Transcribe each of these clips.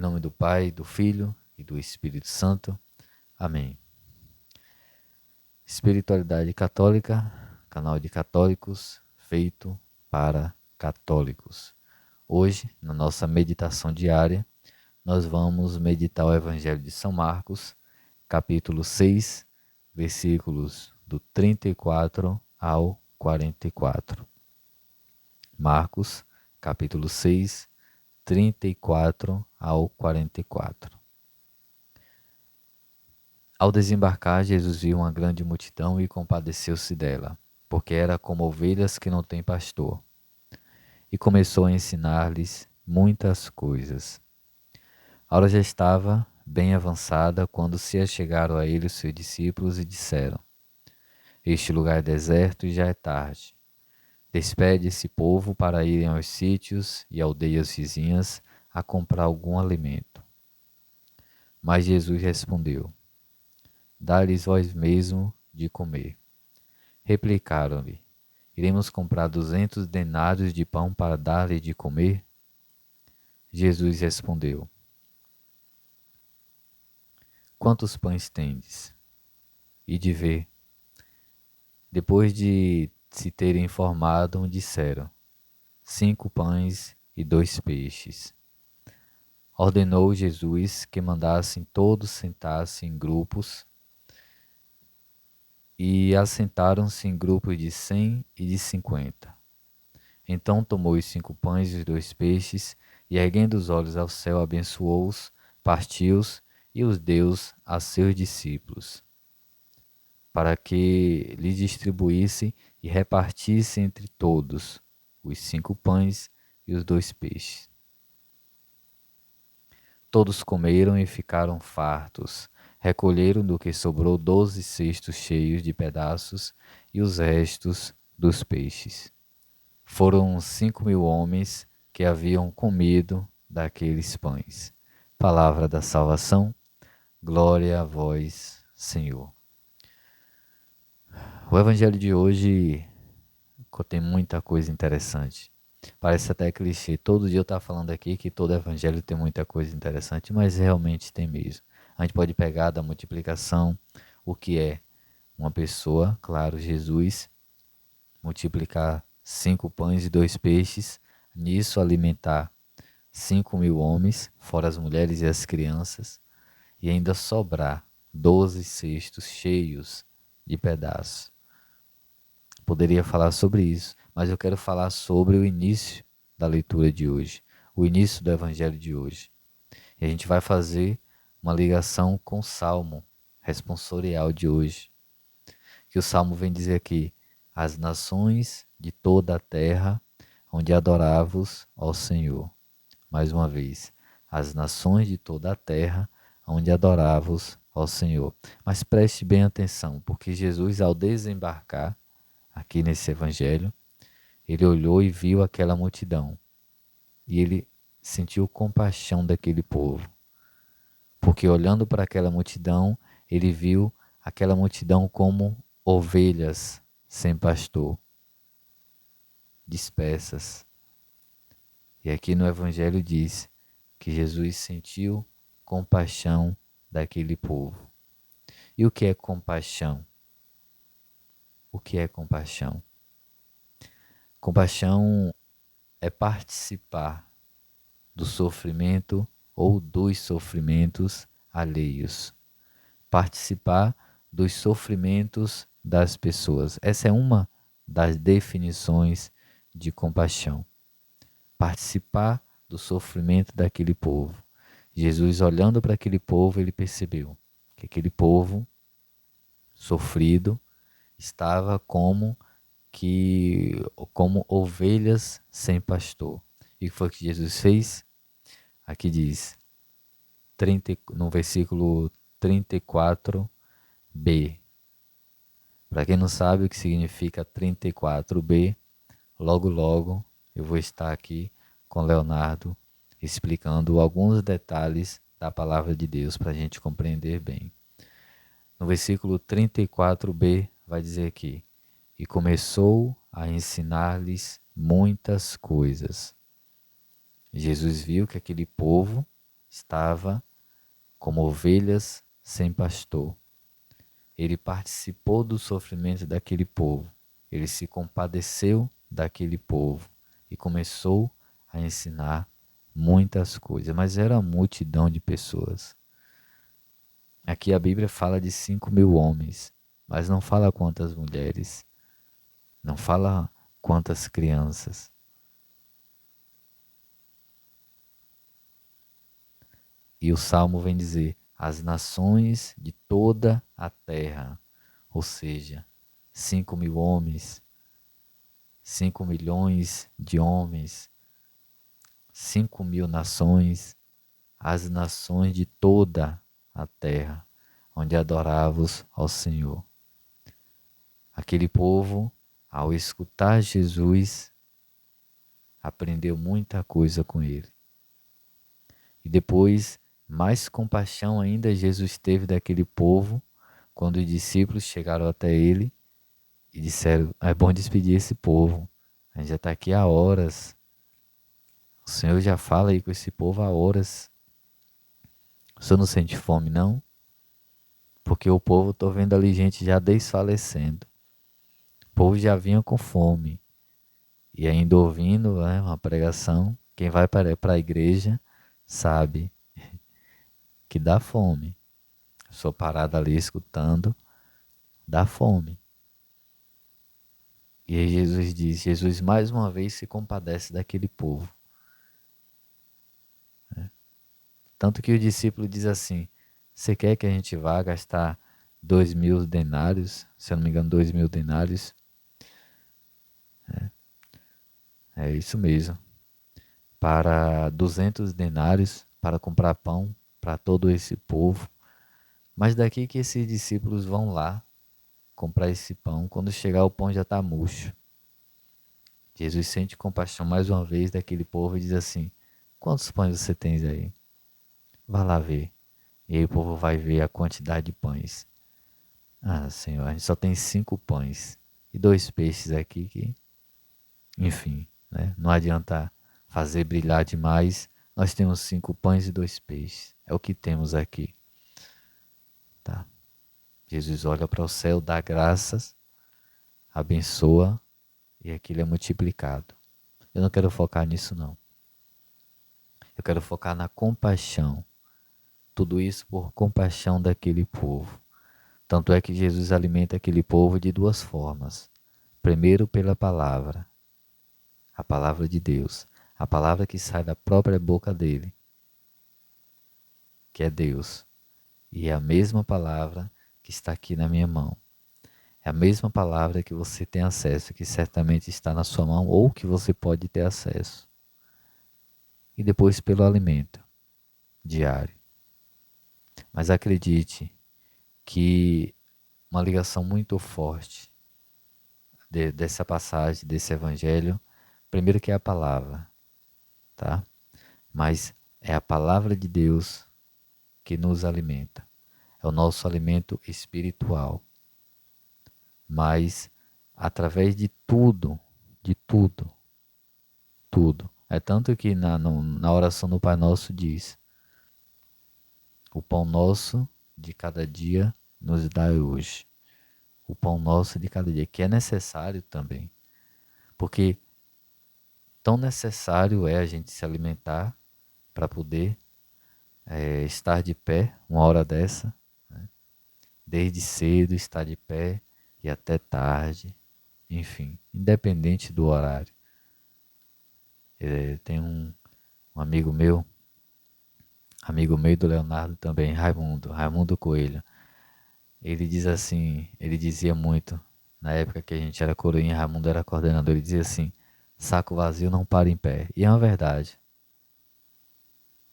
nome do Pai, do Filho e do Espírito Santo. Amém. Espiritualidade Católica, canal de católicos, feito para católicos. Hoje, na nossa meditação diária, nós vamos meditar o Evangelho de São Marcos, capítulo 6, versículos do 34 ao 44. Marcos, capítulo 6, 34 ao 44. Ao desembarcar, Jesus viu uma grande multidão e compadeceu-se dela, porque era como ovelhas que não têm pastor, e começou a ensinar-lhes muitas coisas. A hora já estava bem avançada quando se achegaram a ele os seus discípulos e disseram: Este lugar é deserto e já é tarde. Despede esse povo para irem aos sítios e aldeias vizinhas a comprar algum alimento. Mas Jesus respondeu: Dá-lhes vós mesmo de comer. Replicaram-lhe: Iremos comprar 200 denários de pão para dar-lhe de comer? Jesus respondeu: Quantos pães tendes? E de ver. Depois de se terem informado, disseram: 5 pães e 2 peixes. Ordenou Jesus que mandassem todos sentar-se em grupos, e assentaram-se em grupos de 100 e de 50. Então tomou os 5 pães e os 2 peixes, e erguendo os olhos ao céu, abençoou-os, partiu-os e os deu a seus discípulos, para que lhes distribuísse e repartisse entre todos os 5 pães e os 2 peixes. Todos comeram e ficaram fartos. Recolheram do que sobrou 12 cestos cheios de pedaços e os restos dos peixes. Foram 5.000 homens que haviam comido daqueles pães. Palavra da salvação, glória a vós, Senhor. O Evangelho de hoje tem muita coisa interessante. Parece até clichê, todo dia eu estou falando aqui que todo Evangelho tem muita coisa interessante, mas realmente tem mesmo. A gente pode pegar da multiplicação, o que é uma pessoa, claro, Jesus, multiplicar 5 pães e 2 peixes, nisso alimentar 5.000 homens, fora as mulheres e as crianças, e ainda sobrar 12 cestos cheios de pedaços. Poderia falar sobre isso, mas eu quero falar sobre o início da leitura de hoje, o início do Evangelho de hoje. E a gente vai fazer uma ligação com o Salmo responsorial de hoje, que o Salmo vem dizer aqui: as nações de toda a terra onde adorava-os ao Senhor. Mais uma vez, as nações de toda a terra onde adorava-os ao Senhor. Mas preste bem atenção, porque Jesus, ao desembarcar aqui nesse evangelho, ele olhou e viu aquela multidão. E ele sentiu compaixão daquele povo. Porque olhando para aquela multidão, ele viu aquela multidão como ovelhas sem pastor, dispersas. E aqui no Evangelho diz que Jesus sentiu compaixão daquele povo. E o que é compaixão? O que é compaixão? Compaixão é participar do sofrimento ou dos sofrimentos alheios. Participar dos sofrimentos das pessoas. Essa é uma das definições de compaixão. Participar do sofrimento daquele povo. Jesus, olhando para aquele povo, ele percebeu que aquele povo sofrido estava como ovelhas sem pastor. E o que foi que Jesus fez? Aqui diz, no versículo 34b. Para quem não sabe o que significa 34b, logo eu vou estar aqui com Leonardo explicando alguns detalhes da palavra de Deus para a gente compreender bem. No versículo 34b vai dizer aqui: E começou a ensinar-lhes muitas coisas. Jesus viu que aquele povo estava como ovelhas sem pastor. Ele participou do sofrimento daquele povo. Ele se compadeceu daquele povo e começou a ensinar muitas coisas, mas era uma multidão de pessoas. Aqui a Bíblia fala de 5.000 homens, mas não fala quantas mulheres, não fala quantas crianças. E o Salmo vem dizer, as nações de toda a terra, ou seja, 5.000 homens, 5 milhões de homens, 5.000 nações, as nações de toda a terra, onde adorávamos ao Senhor. Aquele povo, ao escutar Jesus, aprendeu muita coisa com ele. E depois, mais compaixão ainda Jesus teve daquele povo, quando os discípulos chegaram até ele e disseram, é bom despedir esse povo, a gente já está aqui há horas, o Senhor já fala aí com esse povo há horas, o Senhor não sente fome não? Porque o povo, estou vendo ali gente já desfalecendo, o povo já vinha com fome, e ainda ouvindo, né, uma pregação, quem vai para a igreja sabe que dá fome. Sou parado ali escutando, dá fome. E aí Jesus mais uma vez se compadece daquele povo. Tanto que o discípulo diz assim, você quer que a gente vá gastar 2.000 denários, se eu não me engano 2.000 denários? É isso mesmo. Para 200 denários, para comprar pão para todo esse povo. Mas daqui que esses discípulos vão lá comprar esse pão, quando chegar o pão já está murcho. Jesus sente compaixão mais uma vez daquele povo e diz assim, quantos pães você tem aí? Vá lá ver. E aí o povo vai ver a quantidade de pães. Ah, Senhor, a gente só tem 5 pães e 2 peixes aqui que, enfim, né? Não adianta fazer brilhar demais. Nós temos 5 pães e 2 peixes. É o que temos aqui. Tá? Jesus olha para o céu, dá graças, abençoa e aquilo é multiplicado. Eu não quero focar nisso não. Eu quero focar na compaixão. Tudo isso por compaixão daquele povo. Tanto é que Jesus alimenta aquele povo de 2 formas. Primeiro pela palavra, a palavra de Deus, a palavra que sai da própria boca dele, que é Deus. E é a mesma palavra que está aqui na minha mão. É a mesma palavra que você tem acesso, que certamente está na sua mão ou que você pode ter acesso. E depois pelo alimento diário. Mas acredite que uma ligação muito forte dessa passagem, desse evangelho, primeiro que é a palavra, tá? Mas é a palavra de Deus que nos alimenta. É o nosso alimento espiritual. Mas através de tudo, tudo. É tanto que na oração do Pai Nosso diz, o pão nosso de cada dia nos dai hoje. O pão nosso de cada dia, que é necessário também. Porque tão necessário é a gente se alimentar para poder estar de pé uma hora dessa, né? Desde cedo estar de pé e até tarde, enfim, independente do horário. Tem um amigo meu do Leonardo também, Raimundo Coelho. Ele diz assim, ele dizia muito, na época que a gente era coroinha, Raimundo era coordenador, ele dizia assim, saco vazio não para em pé. E é uma verdade.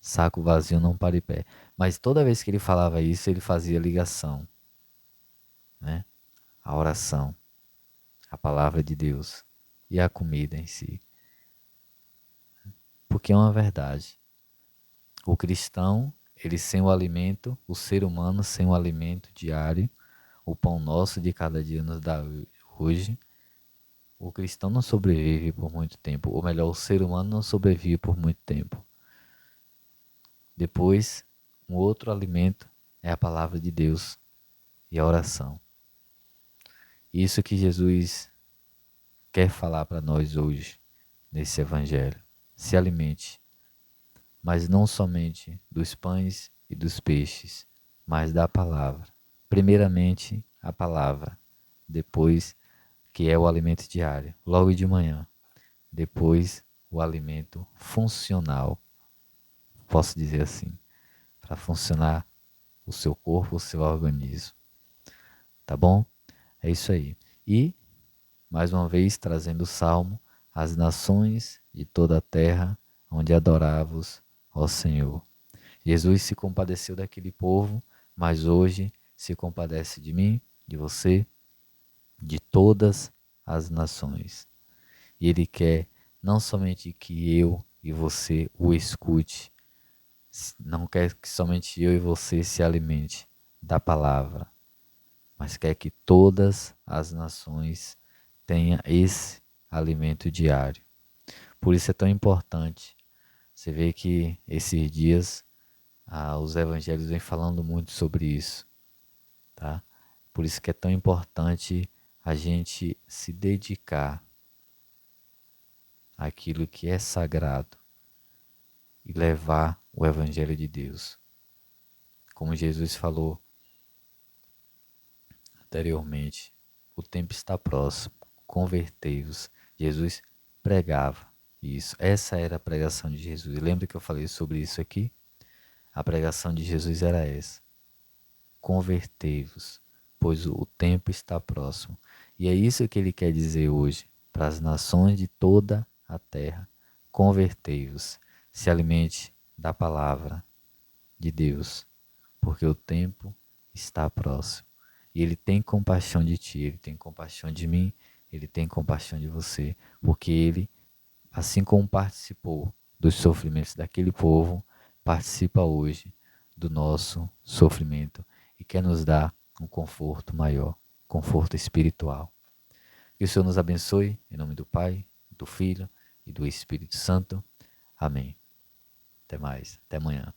Saco vazio não para em pé. Mas toda vez que ele falava isso, ele fazia ligação, né? A oração, a palavra de Deus e a comida em si. Porque é uma verdade. O cristão, ele sem o alimento, o ser humano sem o alimento diário, o pão nosso de cada dia nos dá hoje, o cristão não sobrevive por muito tempo. Ou melhor, o ser humano não sobrevive por muito tempo. Depois, um outro alimento é a palavra de Deus e a oração. Isso que Jesus quer falar para nós hoje, nesse evangelho. Se alimente, mas não somente dos pães e dos peixes, mas da palavra. Primeiramente, a palavra, depois, que é o alimento diário, logo de manhã. Depois, o alimento funcional, posso dizer assim, para funcionar o seu corpo, o seu organismo. Tá bom? É isso aí. E, mais uma vez, trazendo o salmo, as nações de toda a terra, onde adoravos, ó Senhor. Jesus se compadeceu daquele povo, mas hoje se compadece de mim, de você, de todas as nações. E Ele quer não somente que eu e você o escute, não quer que somente eu e você se alimente da palavra, mas quer que todas as nações tenham esse alimento diário. Por isso é tão importante. Você vê que esses dias os evangelhos vêm falando muito sobre isso, tá? Por isso que é tão importante a gente se dedicar àquilo que é sagrado e levar o evangelho de Deus. Como Jesus falou anteriormente, o tempo está próximo, convertei-vos. Jesus pregava isso. Essa era a pregação de Jesus. Lembra que eu falei sobre isso aqui? A pregação de Jesus era essa: convertei-vos, pois o tempo está próximo. E é isso que ele quer dizer hoje para as nações de toda a terra: convertei-vos, se alimente da palavra de Deus, porque o tempo está próximo. E Ele tem compaixão de ti, Ele tem compaixão de mim, Ele tem compaixão de você, porque Ele, assim como participou dos sofrimentos daquele povo, participa hoje do nosso sofrimento e quer nos dar um conforto maior, conforto espiritual. Que o Senhor nos abençoe, em nome do Pai, do Filho e do Espírito Santo. Amém. Até mais, até amanhã.